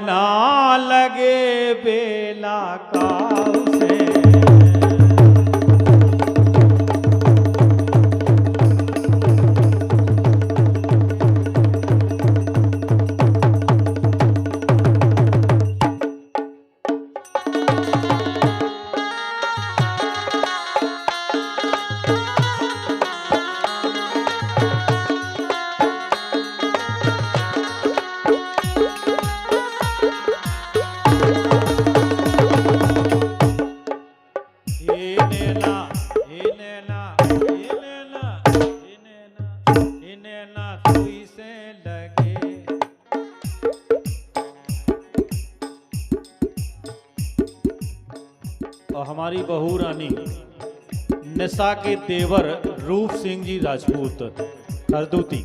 ना लगे बेला काऊ से। हमारी बहू रानी निशा के देवर रूप सिंह जी राजपूत हरदूती,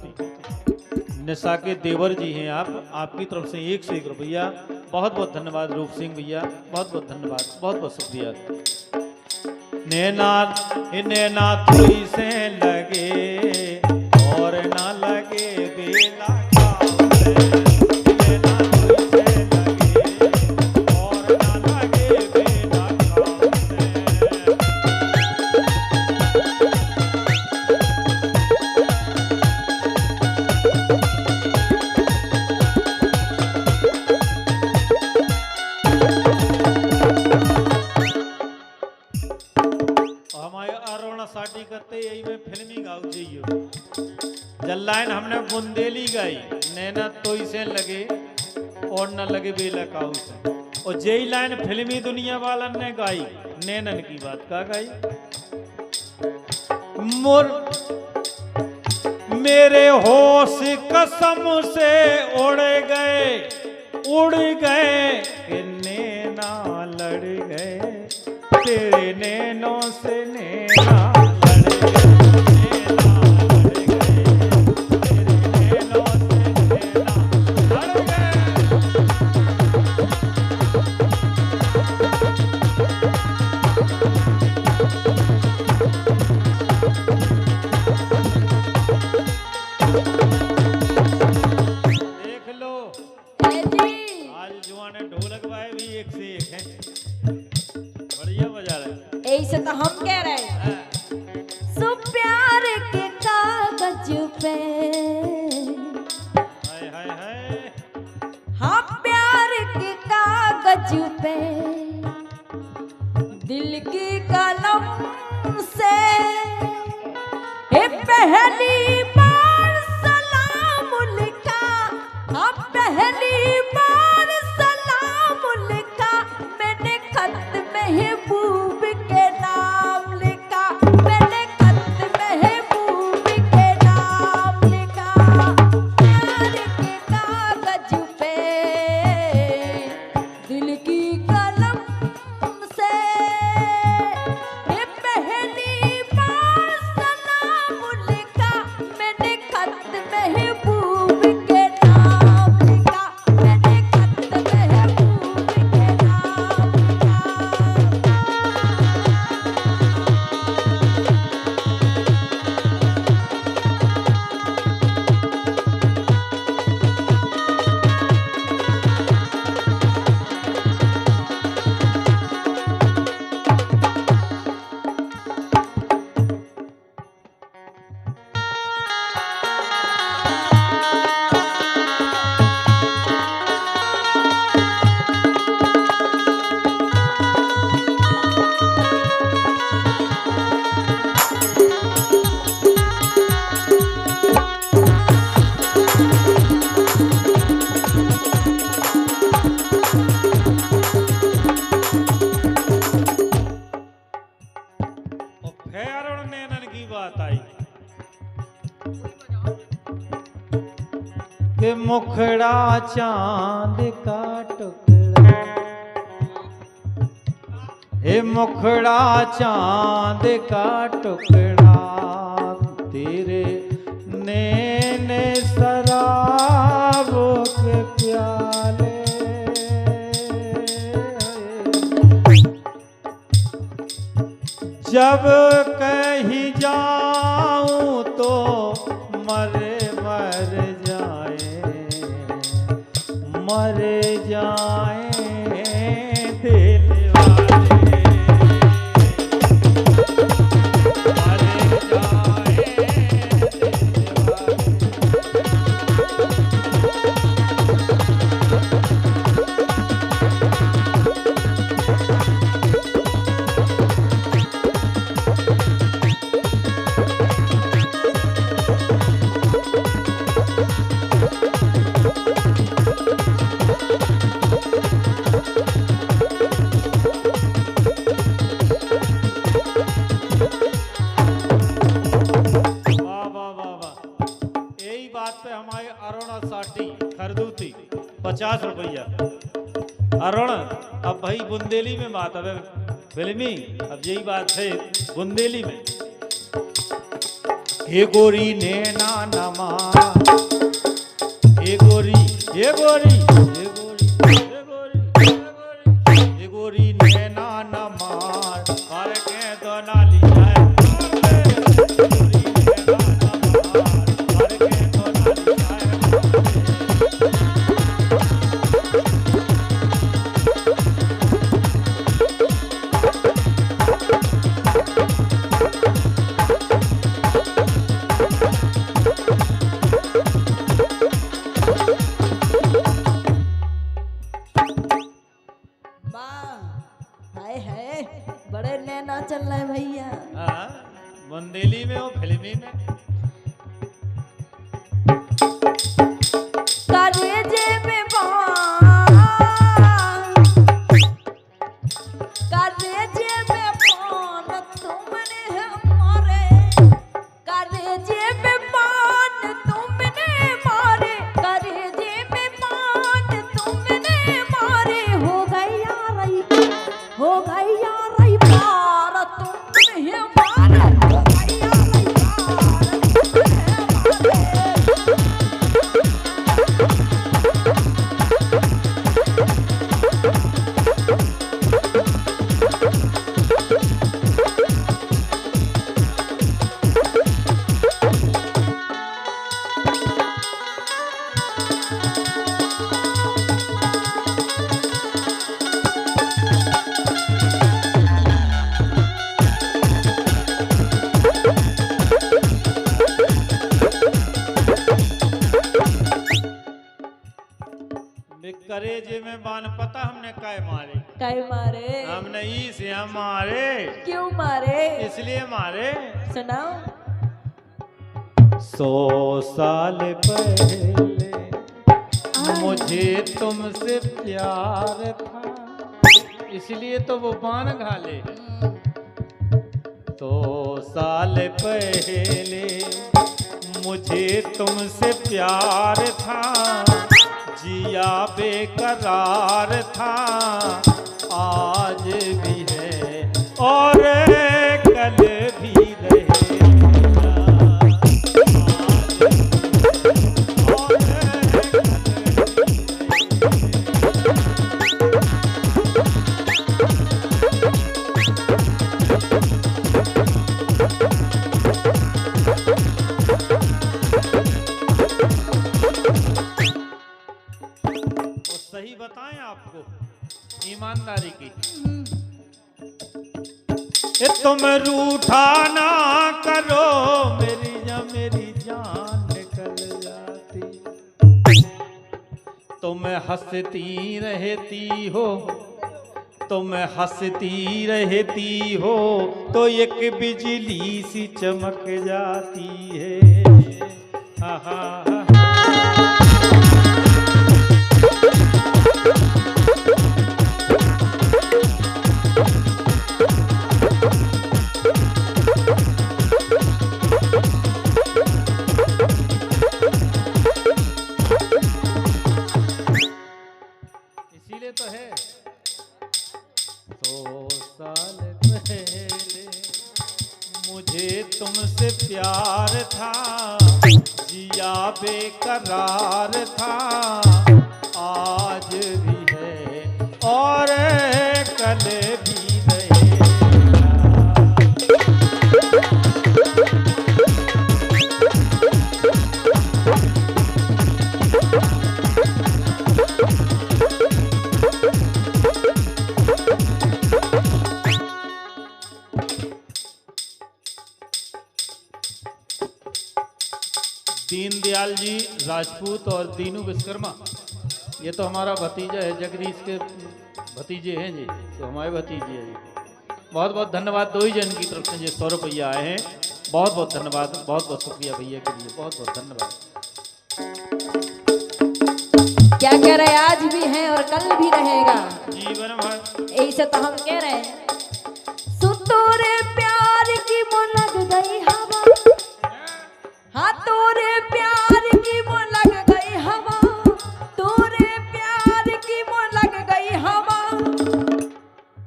निशा के देवर जी हैं आप, आपकी तरफ से 1 रुपया बहुत बहुत धन्यवाद रूप सिंह भैया, बहुत बहुत धन्यवाद, बहुत बहुत शुक्रिया। नैना तुई से लगे और ना लगे बेला साटी करते यही में फिल्मी गाँव चाहिए। जल लाइन हमने बुंदेली गाई, नैना तोई से लगे और न लगे बेला काऊ से, और जई लाइन फिल्मी दुनिया वालन ने गाई, नैनन की बात का गाई। मेरे होश कसम से उड़ गए कि नैना लड़ गए, तेरे नैनों से नैना ढोलक भाई भी एक से एक है, बढ़िया बजा रहे। ऐसे तो हम कह रहे हैं सो प्यार के कागज पे, हाय हाय हाय, हाँ प्यार के कागज पे दिल की कलम से पहली बार सलाम लिखा, हाँ पहली बार सलाम लिखा मैंने खत महबूब के नाम लिखा, मैंने खत महबूब के नाम लिखा। प्यार के कागज पे दिल की कलम से पहली बार सलाम लिखा मैंने खत महबूब के नाम लिखा, मैंने खत महबूब के नाम लिखा। के मुखड़ा चांद का टुकड़ा, हे मुखड़ा चांद का टुकड़ा, तेरे नैने शराब के प्याले। जब कहीं जाऊं तो मर जाए, मर जा जाए दिल वाले, मर जाए दिल वाले। वाह वाह वाह वाह, यही बात पे हमारे अरुण साटी खरदूती 50 रुपया। अरुण अब भाई बुंदेली में बात, अब फिल्मी अब यही बात है बुंदेली में। हे गोरी नैना नमा, हे गोरी हे गोरी हे गोरी हे गोरी हे गोरी हे गोरी नैना नमा, मार के तो नाली जाए, गोरी नैना नमा, मार के तो नाली जाए। वाह, हाय हाय, बड़े नैना चल रहे भैया। हाँ, बुंदेली में हो फिल्मी में। कलेजे में बाण, कलेजे में बाण तुमने हमारे, कलेजे में बाण तुमने मारे, कलेजे में बाण तुमने मारे, हो गई यार पार तुमने हमारे, हो गई यार पार तुमने हमारे। करेजे में बान पता हमने काय मारे, काय मारे? हमने इसे हम मारे। क्यों मारे? इसलिए मारे, सुनाओ। 100 साल पहले मुझे तुमसे प्यार था, इसलिए तो वो बाण घाले। 100 साल पहले मुझे तुमसे प्यार था, जिया बेकरार था, आज भी है और कल भी रहेगा, आज भी है और सही बताएं आपको ईमानदारी की। तुम रूठा ना करो मेरी जान निकल जाती, तुम हंसती रहती हो, तुम हंसती रहती हो तो एक बिजली सी चमक जाती है। हा हा हा। इसीलिए तो है 100 साल पहले मुझे तुमसे प्यार था, जिया बेकरार था, आज भी है और कल भी रहेगा। दयाल जी राजपूत और दीनू विश्वकर्मा, ये तो हमारा भतीजा है, जगदीश के भतीजे हैं जी, तो हमारे भतीजे हैं जी। बहुत बहुत धन्यवाद। दो ही जन की तरफ से ये 100 रुपया आए हैं, बहुत बहुत धन्यवाद, बहुत बहुत शुक्रिया भैया के लिए, बहुत बहुत धन्यवाद। क्या कह रहे, आज भी है और कल भी रहेगा, जीवन भर ऐसे तो हम कह रहे हैं। सुन तोरे प्यार की वो लग गई हवा, हाँ तोरे प्यार की वो लग गई हवा, तोरे प्यार की वो लग गई हवा,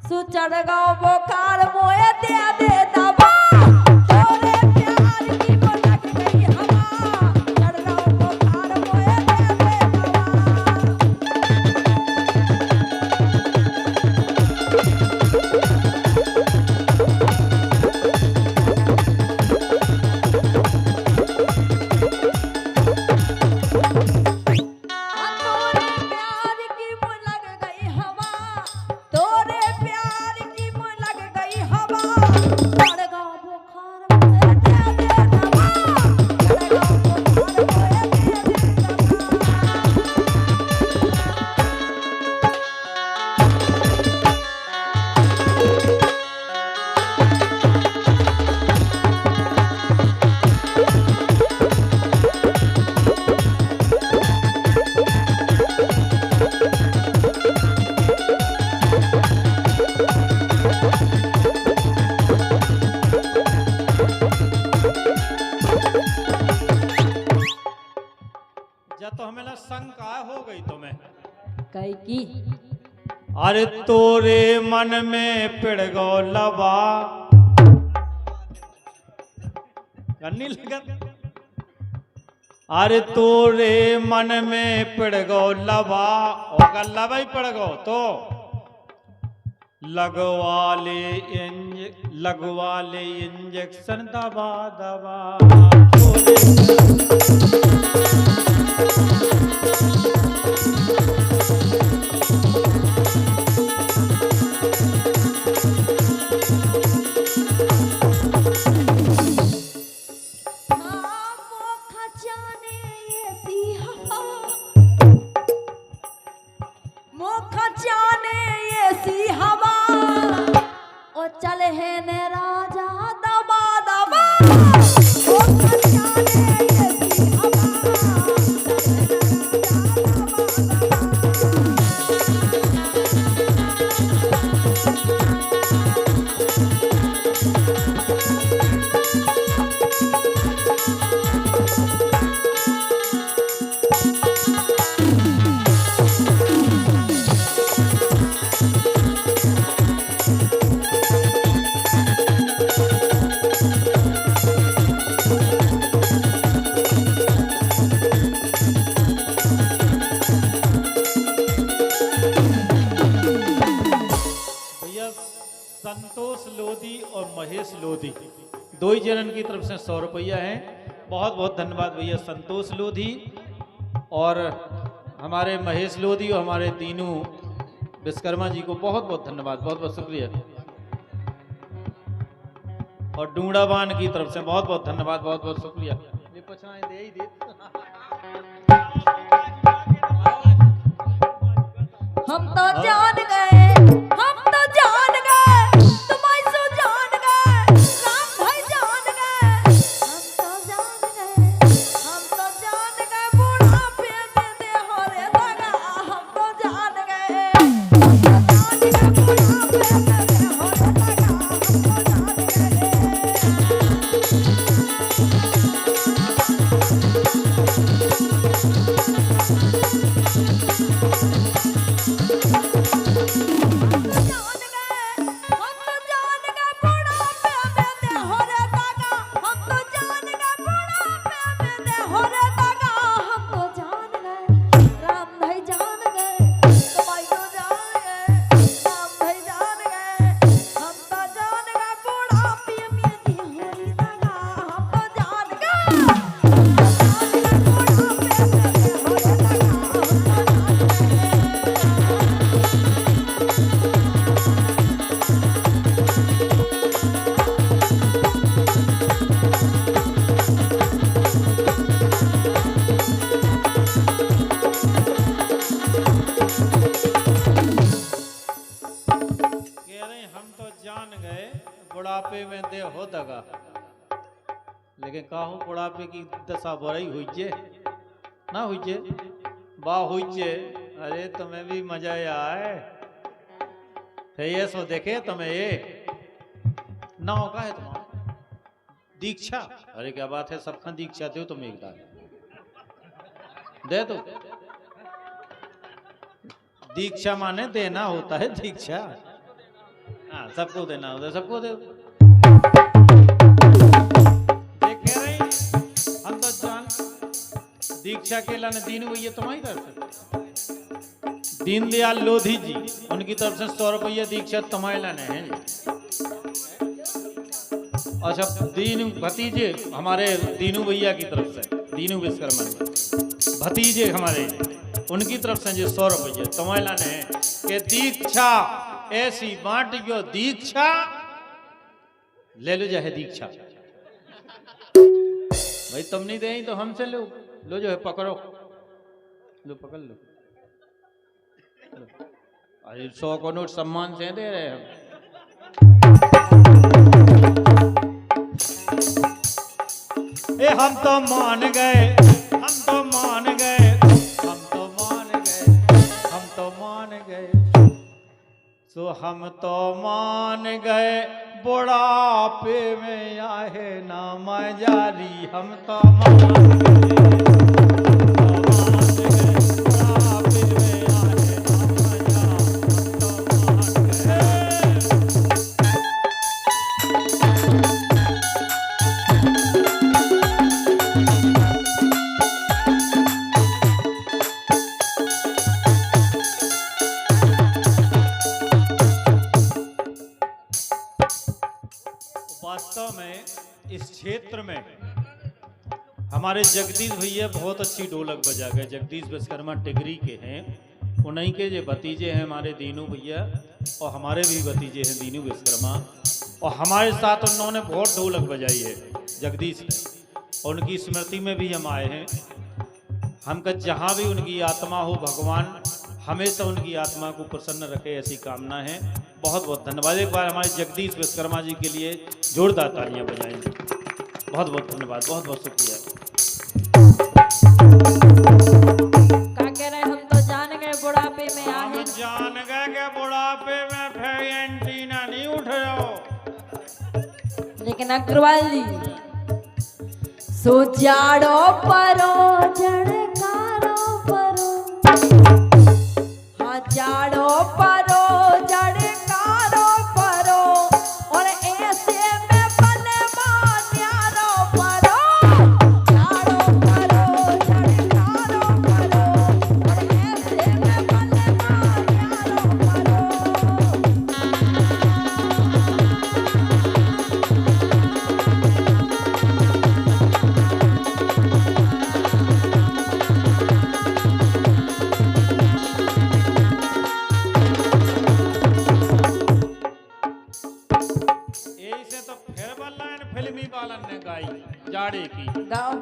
सु चढ़ गो बुखार मोए दे दे दवा, तोरे प्यार की वो लग गई हवा, चढ़ गो बुखार मोए दे दे दवा। तोरे प्यार की वो लग गई हवा, तोरे प्यार की वो लग गई हवा, चढ़ गो बुखार मोए दे दे दवा, चढ़ गो बुखार मोए दे दे दवा। जब तो हमें ना शंका हो गई तुम्हें, कई की अरे तोरे मन में पिड़ गो लवा, करनी लगन, अरे तोरे मन में पिड़ गो लवा, और लवा ही पड़ गो तो लगवा ले इंजेक्शन दबा दबा, चले है ने राजा दबा दबा, ओ खजाने ये सी हवा, संतोष लोधी और महेश लोधी, दो ही जनन की तरफ से 100 रुपया है। बहुत बहुत धन्यवाद भैया संतोष लोधी और हमारे महेश लोधी और हमारे दीनू विश्वकर्मा जी को बहुत बहुत धन्यवाद, बहुत बहुत शुक्रिया। और डूंडाबान की तरफ से बहुत बहुत धन्यवाद, बहुत बहुत शुक्रिया। हम तो जान गए, हम तो जान गए, तुम ऐसो जान गए, राम भाई जान गए, हम तो जान गए, बूढ़ा पे दे दे होरे लगा, हम तो जान गए, बूढ़ा पे दे दे होरे लगा, हम तो जान गए। बुढ़ापे में दे हो दगा, लेकिन काहू बुढ़ापे की दशा बड़ी हुई जे ना हुई जे बा हुई जे। अरे तुम्हें भी मजा आए थे ये सो देखे तुम्हें ये ना होगा है तुम्हारा दीक्षा। अरे क्या बात है, सबका दीक्षा दो तुम एक बार दे दो। दीक्षा माने देना होता है, दीक्षा हाँ सबको देना होता है, सबको दे दो। कह रही हम तो जान दीक्षा के लाने दीन भैया तुम्हारी तरफ से दीनदयाल लोधी जी उनकी तरफ से 100 रुपया दीक्षा तुम्हारे लाने हैं। अच्छा दीन भतीजे हमारे दीनू भैया की तरफ से, दीनू विश्वकर्मा भतीजे हमारे उनकी तरफ से जो 100 रुपये तुम्हारे लाने हैं कि दीक्षा ऐसी बांटियो दीक्षा ले लो, जो है दीक्षा भाई तुम नहीं दे तो हमसे लो, लो जो है पकड़ो, लो पकड़ लो। अरे 100 को नोट सम्मान से दे रहे हम। ए हम तो मान गए, हम तो मान गए, हम तो मान गए, हम तो मान गए, सो हम तो मान गए बुढ़ापे में आए ना मजारी। हम तो मान गए, बुढ़ापे में आए ना वास्तव में इस क्षेत्र में हमारे जगदीश भैया बहुत अच्छी ढोलक बजा गए। जगदीश विश्वकर्मा टिगरी के हैं, उन्हीं के जो भतीजे हैं हमारे दीनू भैया और हमारे भी भतीजे हैं दीनू विश्वकर्मा, और हमारे साथ उन्होंने बहुत ढोलक बजाई है जगदीश ने। उनकी स्मृति में भी हम आए हैं। हम कह जहाँ भी उनकी आत्मा हो भगवान हमेशा उनकी आत्मा को प्रसन्न रखे, ऐसी कामना है। बहुत बहुत धन्यवाद। एक बार हमारे जगदीश विश्वकर्मा जी के लिए जोरदार तालियां बजाएंगे। बहुत बहुत धन्यवाद, बहुत बहुत शुक्रिया। क्या कह रहे हम तो जान गए बुढ़ापे में आ गए, जान गए के बुढ़ापे में फिर एंटीना नहीं उठ जाओ। लेकिन अग्रवाल जी सो जाड़ो परो जड़कारो परो, हाँ जाड़ो परो जड़कारो परो, और ऐसे में बने मान्यारो परो। जाड़ो परो जड़कारो परो, और ऐसे में बने मान्यारो परो। फिल्मी बालन ने गाई जाड़े की गाओ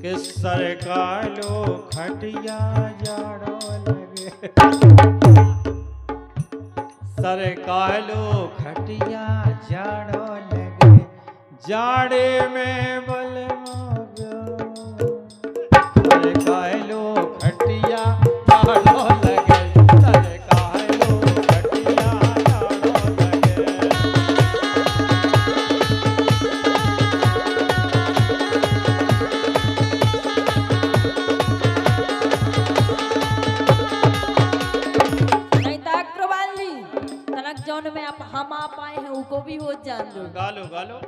कि सरकालो खटिया जाड़ो लगे, सरकालो खटिया जाड़ो लगे, जाड़े में बल सरकालो खटिया जाड़ो लगे, सरकालो खटिया जाड़ो लगे। जौन में हम आप आए हैं उनको भी हो जान दो। गालो गालो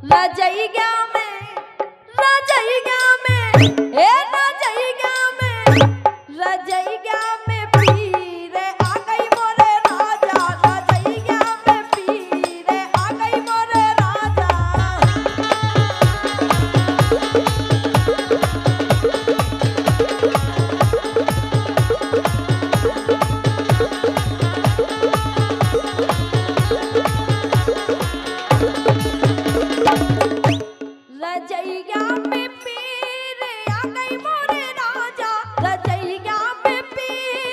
रजइया में, रजइया में, ए रजइया में, रजइया में पीरे आ गई मोरे राजा, रजइया में पीरे आ गई मोरे राजा। रजइया में पीरे आ गई मोरे राजा, रजइया में पीरे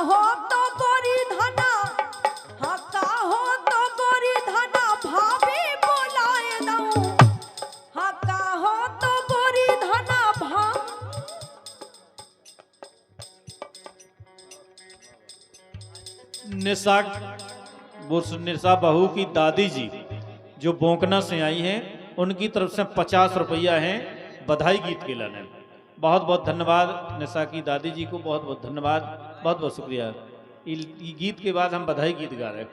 हो तो गोरी धना, हाँ का हो तो गोरी धना भाभी बोलाए दऊं, हाँ का हो तो गोरी धना भा। निशा, वो निशा बहू की दादी जी जो बोंकना से आई हैं, उनकी तरफ से 50 रुपया है बधाई गीत के लाने। बहुत बहुत धन्यवाद निशा की दादी जी को, बहुत बहुत धन्यवाद, बहुत बहुत शुक्रिया। ये गीत के बाद हम बधाई गीत गा रहे हैं।